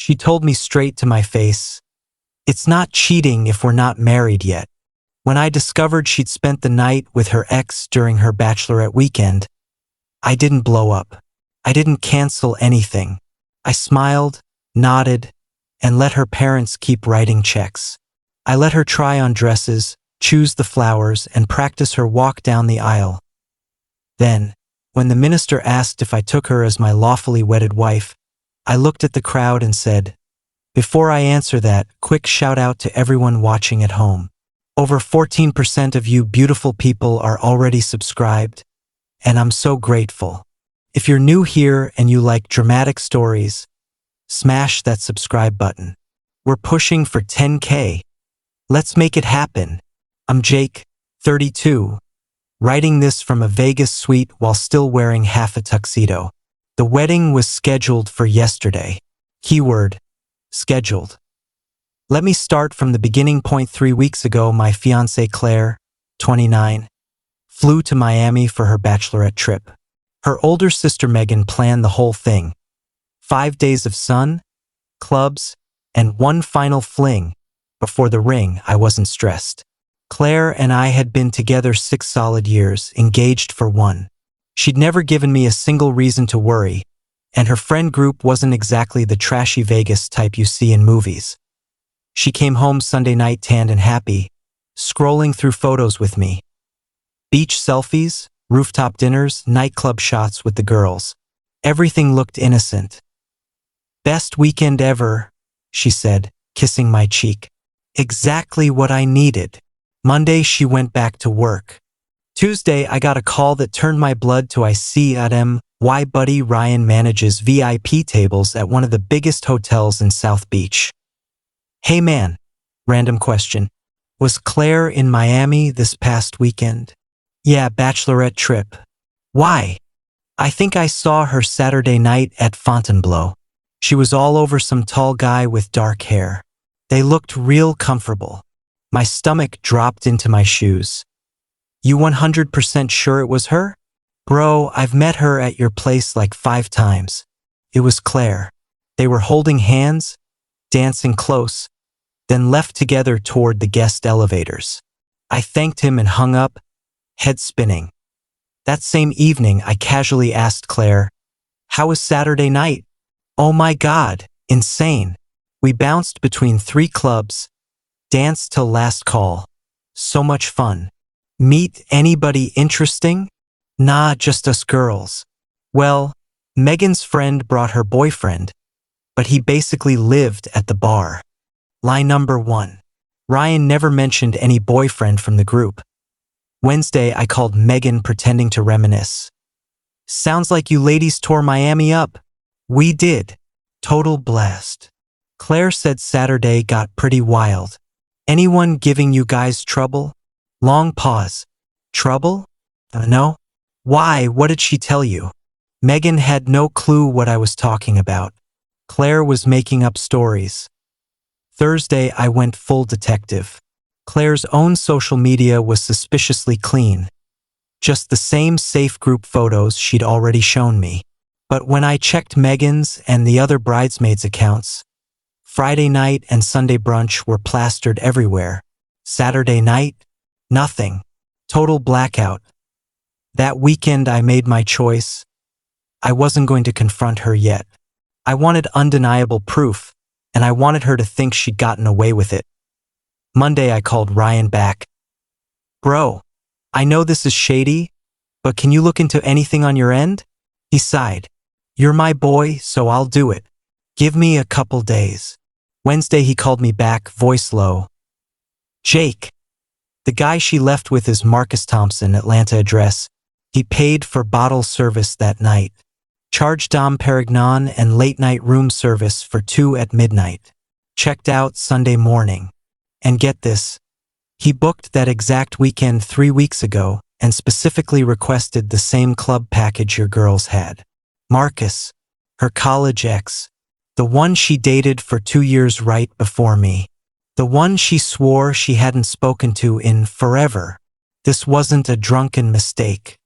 She told me straight to my face, "It's not cheating if we're not married yet." When I discovered she'd spent the night with her ex during her Bachelorette weekend, I didn't blow up. I didn't cancel anything. I smiled, nodded, and let her parents keep writing checks. I let her try on dresses, choose the flowers, and practice her walk down the aisle. Then, when the minister asked if I took her as my lawfully wedded wife, I looked at the crowd and said, "Before I answer that, quick shout out to everyone watching at home. Over 14% of you beautiful people are already subscribed, and I'm so grateful. If you're new here and you like dramatic stories, smash that subscribe button. We're pushing for 10K. Let's make it happen." I'm Jake, 32, writing this from a Vegas suite while still wearing half a tuxedo. The wedding was scheduled for yesterday. Keyword, scheduled. Let me start from the beginning point. 3 weeks ago, my fiancée Claire, 29, flew to Miami for her Bachelorette trip. Her older sister Megan planned the whole thing. 5 days of sun, clubs, and one final fling. Before the ring, I wasn't stressed. Claire and I had been together 6 solid years, engaged for 1. She'd never given me a single reason to worry, and her friend group wasn't exactly the trashy Vegas type you see in movies. She came home Sunday night tanned and happy, scrolling through photos with me. Beach selfies, rooftop dinners, nightclub shots with the girls. Everything looked innocent. "Best weekend ever," she said, kissing my cheek. Exactly what I needed. Monday, she went back to work. Tuesday, I got a call that turned my blood to ice. Why buddy Ryan manages VIP tables at one of the biggest hotels in South Beach. "Hey man," random question. "Was Claire in Miami this past weekend?" "Yeah, Bachelorette trip." "Why?" "I think I saw her Saturday night at Fontainebleau. She was all over some tall guy with dark hair. They looked real comfortable." My stomach dropped into my shoes. "You 100% sure it was her?" "Bro, I've met her at your place like 5 times. It was Claire." They were holding hands, dancing close, then left together toward the guest elevators. I thanked him and hung up, head spinning. That same evening, I casually asked Claire, "How was Saturday night?" "Oh my God, insane. We bounced between 3 clubs, danced till last call. So much fun." "Meet anybody interesting?" "Nah, just us girls." "Well, Megan's friend brought her boyfriend, but he basically lived at the bar." Lie number 1. Ryan never mentioned any boyfriend from the group. Wednesday, I called Megan pretending to reminisce. "Sounds like you ladies tore Miami up." "We did. Total blast." Claire said Saturday got pretty wild. "Anyone giving you guys trouble?" Long pause. "Trouble? No." "Why? What did she tell you?" Megan had no clue what I was talking about. Claire was making up stories. Thursday, I went full detective. Claire's own social media was suspiciously clean. Just the same safe group photos she'd already shown me. But when I checked Megan's and the other bridesmaids' accounts, Friday night and Sunday brunch were plastered everywhere. Saturday night, nothing. Total blackout. That weekend I made my choice. I wasn't going to confront her yet. I wanted undeniable proof, and I wanted her to think she'd gotten away with it. Monday I called Ryan back. "Bro, I know this is shady, but can you look into anything on your end?" He sighed. "You're my boy, so I'll do it. Give me a couple days." Wednesday he called me back, voice low. "Jake, the guy she left with is Marcus Thompson, Atlanta address. He paid for bottle service that night. Charged Dom Perignon and late night room service for 2 at midnight. Checked out Sunday morning. And get this, he booked that exact weekend 3 weeks ago and specifically requested the same club package your girls had. Marcus, her college ex, the one she dated for 2 years right before me. The one she swore she hadn't spoken to in forever. This wasn't a drunken mistake.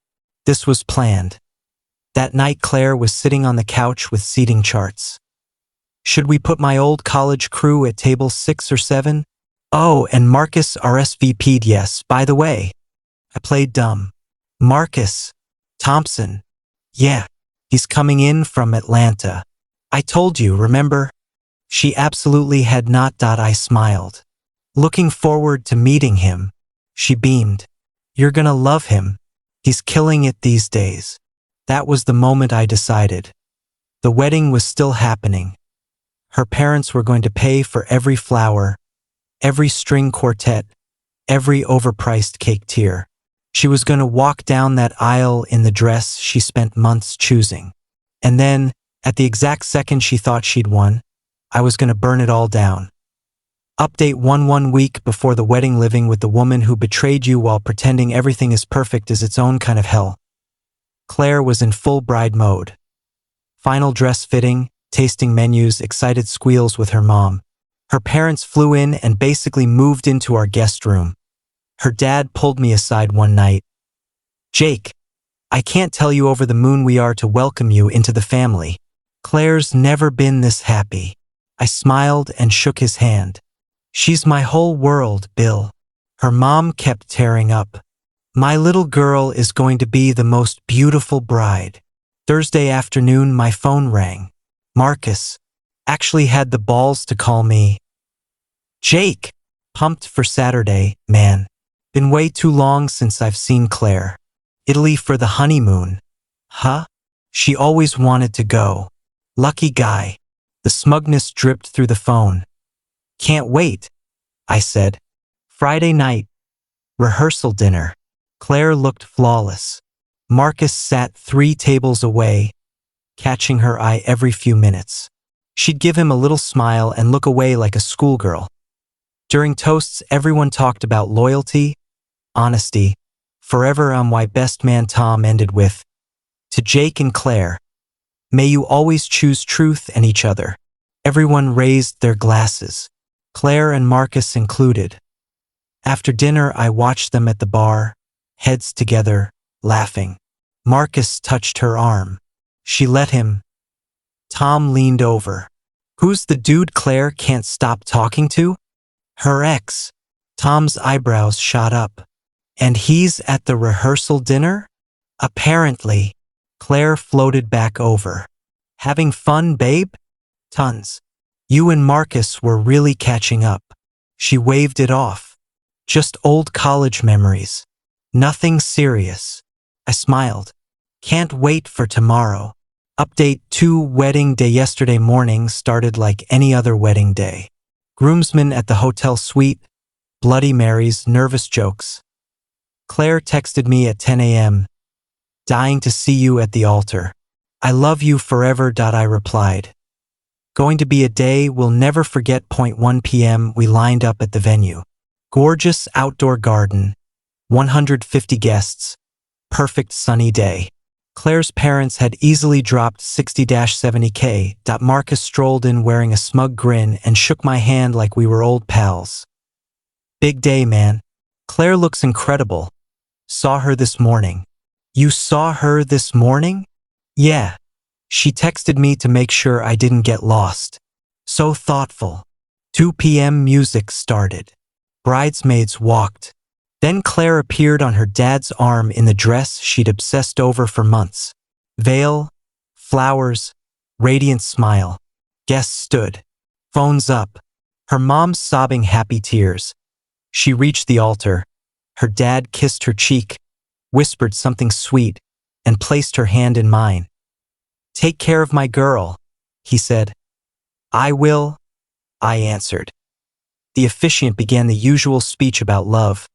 This was planned. That night Claire was sitting on the couch with seating charts. Should we put my old college crew at table 6 or 7? Oh, and Marcus RSVP'd yes, by the way. I played dumb. Marcus Thompson. Yeah, he's coming in from Atlanta. I told you, remember? She absolutely had not. I smiled. Looking forward to meeting him. She beamed. You're gonna love him. He's killing it these days. That was the moment I decided. The wedding was still happening. Her parents were going to pay for every flower, every string quartet, every overpriced cake tier. She was going to walk down that aisle in the dress she spent months choosing. And then, at the exact second she thought she'd won, I was going to burn it all down. Update 1 week before the wedding. Living with the woman who betrayed you while pretending everything is perfect is its own kind of hell. Claire was in full bride mode. Final dress fitting, tasting menus, excited squeals with her mom. Her parents flew in and basically moved into our guest room. Her dad pulled me aside one night. Jake, I can't tell you over the moon we are to welcome you into the family. Claire's never been this happy. I smiled and shook his hand. She's my whole world, Bill. Her mom kept tearing up. My little girl is going to be the most beautiful bride. Thursday afternoon, my phone rang. Marcus actually had the balls to call me. Jake, pumped for Saturday, man. Been way too long since I've seen Claire. Italy for the honeymoon. Huh? She always wanted to go. Lucky guy. The smugness dripped through the phone. Can't wait, I said. Friday night. Rehearsal dinner. Claire looked flawless. Marcus sat 3 tables away, catching her eye every few minutes. She'd give him a little smile and look away like a schoolgirl. During toasts, everyone talked about loyalty, honesty. Forever I'm why best man Tom ended with, to Jake and Claire, may you always choose truth and each other. Everyone raised their glasses, Claire and Marcus included. After dinner, I watched them at the bar, heads together, laughing. Marcus touched her arm. She let him. Tom leaned over. Who's the dude Claire can't stop talking to? Her ex. Tom's eyebrows shot up. And he's at the rehearsal dinner? Apparently. Claire floated back over. Having fun, babe? Tons. You and Marcus were really catching up. She waved it off. Just old college memories. Nothing serious. I smiled. Can't wait for tomorrow. Update 2 wedding day. Yesterday morning started like any other wedding day. Groomsmen at the hotel suite, Bloody Marys, nervous jokes. Claire texted me at 10 a.m. Dying to see you at the altar. I love you forever. I replied. Going to be a day we'll never forget. 1 p.m. we lined up at the venue. Gorgeous outdoor garden. 150 guests. Perfect sunny day. Claire's parents had easily dropped 60-70K. Marcus strolled in wearing a smug grin and shook my hand like we were old pals. Big day, man. Claire looks incredible. Saw her this morning. You saw her this morning? Yeah. She texted me to make sure I didn't get lost. So thoughtful. 2 p.m. music started. Bridesmaids walked. Then Claire appeared on her dad's arm in the dress she'd obsessed over for months. Veil, flowers, radiant smile. Guests stood. Phones up. Her mom sobbing happy tears. She reached the altar. Her dad kissed her cheek, whispered something sweet, and placed her hand in mine. Take care of my girl, he said. I will, I answered. The officiant began the usual speech about love.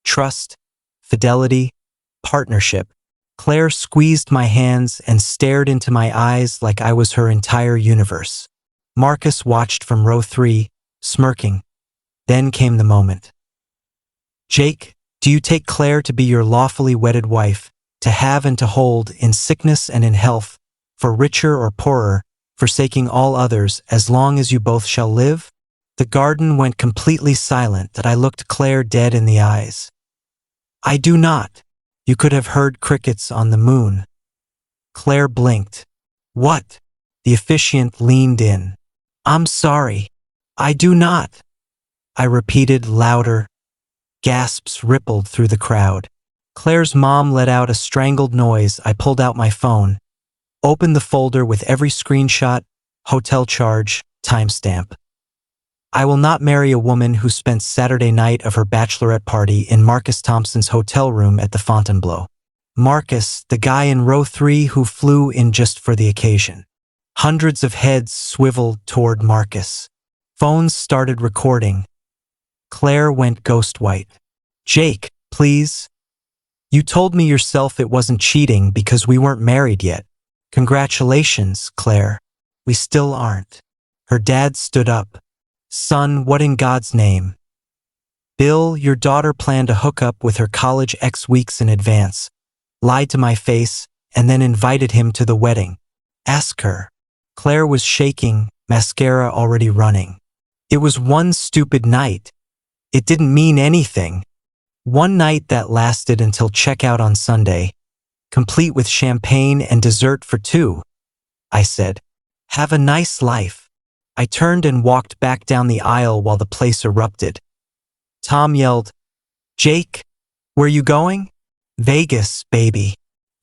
Trust, fidelity, partnership. Claire squeezed my hands and stared into my eyes like I was her entire universe. Marcus watched from row 3, smirking. Then came the moment. Jake, do you take Claire to be your lawfully wedded wife, to have and to hold in sickness and in health, for richer or poorer, forsaking all others as long as you both shall live? The garden went completely silent. I looked Claire dead in the eyes. I do not. You could have heard crickets on the moon. Claire blinked. What? The officiant leaned in. I'm sorry. I do not. I repeated louder. Gasps rippled through the crowd. Claire's mom let out a strangled noise. I pulled out my phone, opened the folder with every screenshot, hotel charge, timestamp. I will not marry a woman who spent Saturday night of her bachelorette party in Marcus Thompson's hotel room at the Fontainebleau. Marcus, the guy in row 3 who flew in just for the occasion. Hundreds of heads swiveled toward Marcus. Phones started recording. Claire went ghost white. Jake, please. You told me yourself it wasn't cheating because we weren't married yet. Congratulations, Claire. We still aren't. Her dad stood up. Son, what in God's name? Bill, your daughter planned to hook up with her college ex weeks in advance, lied to my face, and then invited him to the wedding. Ask her. Claire was shaking, mascara already running. It was one stupid night. It didn't mean anything. One night that lasted until checkout on Sunday, complete with champagne and dessert for 2. I said, have a nice life. I turned and walked back down the aisle while the place erupted. Tom yelled, Jake, where you going? Vegas, baby.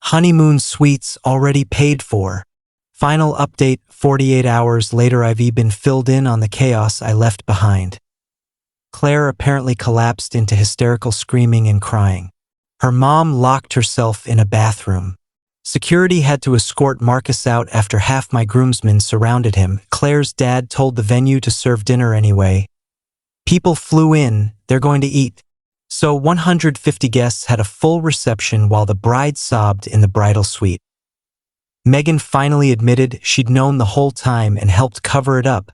Honeymoon suites already paid for. Final update 48 hours later. I've been filled in on the chaos I left behind. Claire apparently collapsed into hysterical screaming and crying. Her mom locked herself in a bathroom. Security had to escort Marcus out after half my groomsmen surrounded him. Claire's dad told the venue to serve dinner anyway. People flew in, they're going to eat. So 150 guests had a full reception while the bride sobbed in the bridal suite. Megan finally admitted she'd known the whole time and helped cover it up.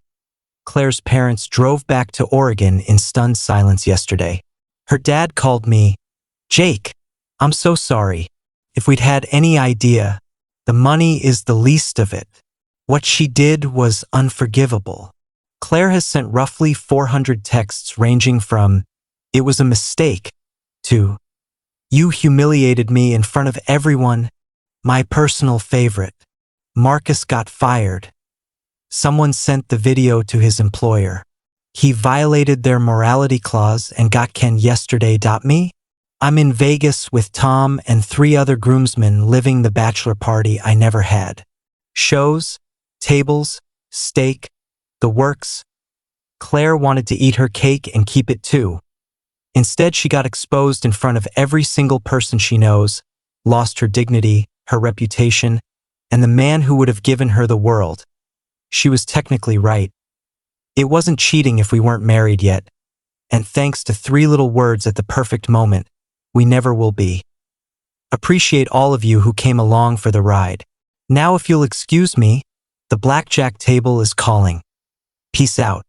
Claire's parents drove back to Oregon in stunned silence yesterday. Her dad called me, Jake, I'm so sorry. If we'd had any idea, the money is the least of it. What she did was unforgivable. Claire has sent roughly 400 texts ranging from, it was a mistake, to, you humiliated me in front of everyone, my personal favorite. Marcus got fired. Someone sent the video to his employer. He violated their morality clause and got canned yesterday. Me? I'm in Vegas with Tom and 3 other groomsmen living the bachelor party I never had. Shows, tables, steak, the works. Claire wanted to eat her cake and keep it too. Instead, she got exposed in front of every single person she knows, lost her dignity, her reputation, and the man who would have given her the world. She was technically right. It wasn't cheating if we weren't married yet, and thanks to 3 little words at the perfect moment, we never will be. Appreciate all of you who came along for the ride. Now if you'll excuse me, the blackjack table is calling. Peace out.